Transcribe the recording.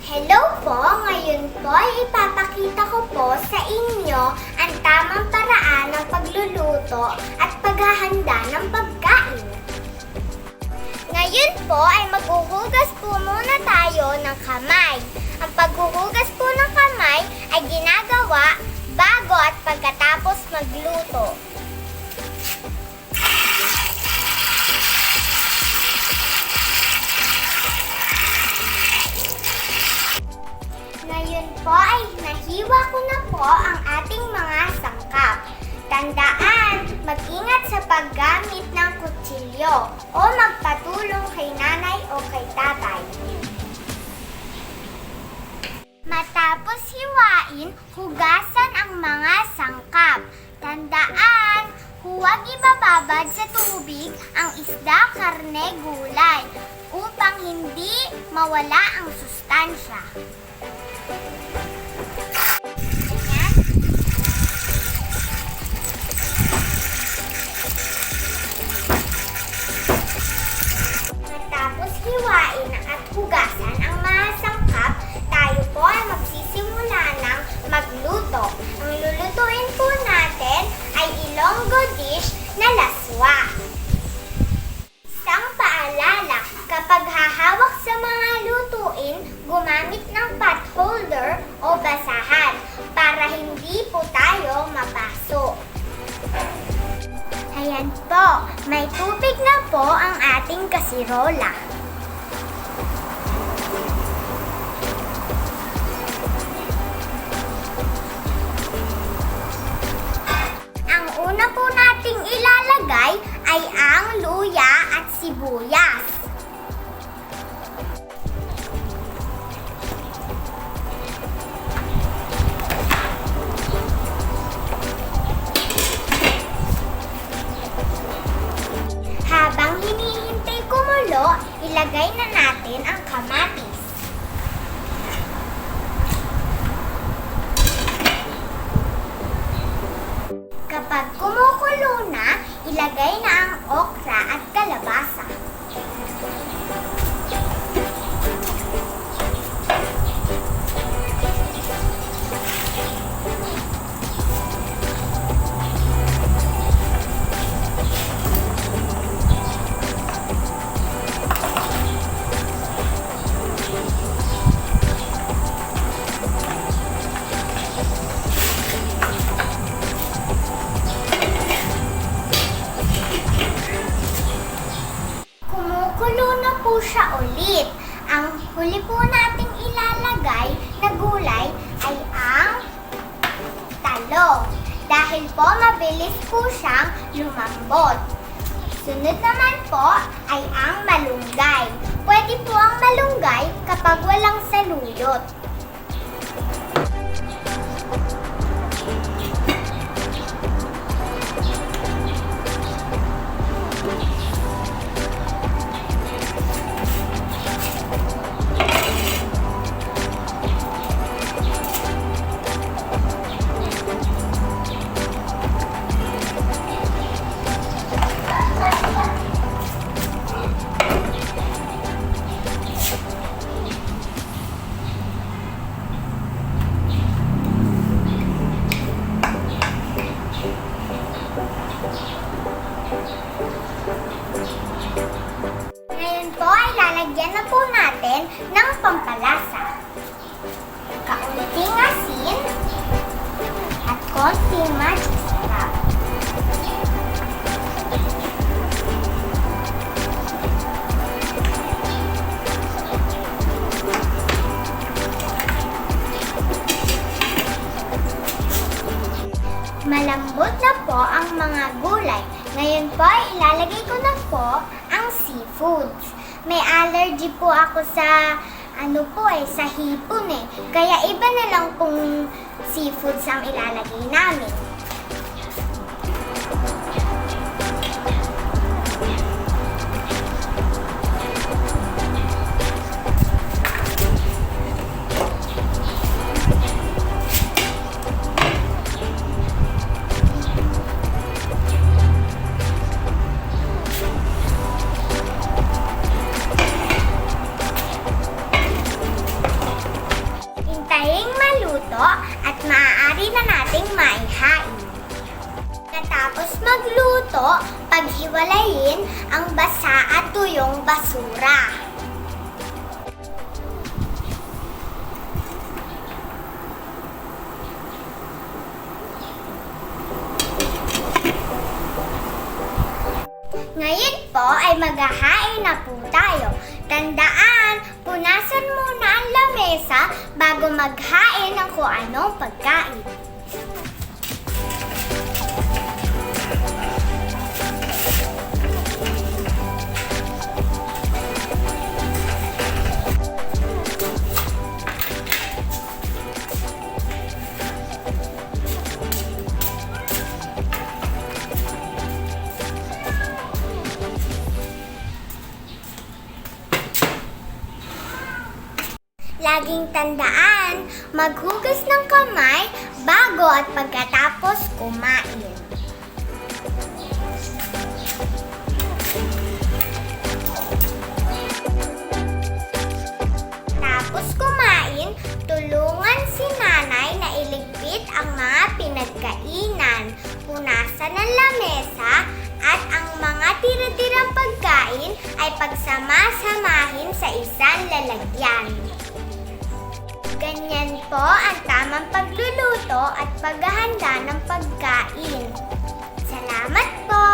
Hello po! Ngayon po ipapakita ko po sa inyo ang tamang paraan ng pagluluto at paghahanda ng pagkain. Ngayon po ay maghuhugas po muna tayo ng kamay. Ang paghuhugas po ng kamay ay ginagawa bago at pagkatapos magluto. Ngayon po ay nahiwa ko na po ang ating mga sangkap. Tandaan, mag-ingat sa paggamit ng kutsilyo o magpatulong kay nanay o kay tatay. Matapos hiwain, hugasan ang mga sangkap. Tandaan, huwag ibababad sa tubig ang isda, karne, gulay upang hindi mawala ang sustansya. Matapos hiwain at hugasan ang mga sangkap, tayo po ay magsisimula ng magluto. Ang lulutuin po natin ay Ilonggo dish na laswa. Isang paalala, kapag hahawak sa mga lutuin, gumamit ng pot holder o basahan para hindi po tayo mapaso. Ayan po, may tubig na po ang ating kasirola. Ang una po nating ilalagay ay ang luya at sibuyas. Habang hinihintay kumulo, ilagay na natin ang kamatis. Kapag kumukulo na, ilagay na ang okra at kalabasa. Kumukulo na po siya ulit. Ang huli po nating ilalagay na gulay ay ang talong. Dahil po mabilis po siyang lumambot. Sunod naman po ay ang malunggay. Pwede po ang malunggay kapag walang saluyot. Ngayon po ay lalagyan na po natin ng pampalasa. Kaunting asin at konting magic sarap. Malambot na po ang mga gulay. Ngayon po ay ilalagay ko na po ang seafoods. May allergy po ako sa sa hipon eh. Kaya iba na lang pong seafoods ang ilalagay namin. Hintaying maluto at maaari na nating maihain. Katapos magluto, paghiwalayin ang basa at tuyong basura. Ngayon po ay maghahain na po tayo. Tandaan, punasan muna ang lamesa bago maghain ng kung anong pagkain. Laging tandaan, maghugas ng kamay bago at pagkatapos kumain. Tapos kumain, tulungan si nanay na iligpit ang mga pinagkainan, punasan ang lamesa, at ang mga tira-tirang pagkain ay pagsama-samahin sa isang lalagyan. Ganyan po ang tamang pagluluto at paghahanda ng pagkain. Salamat po!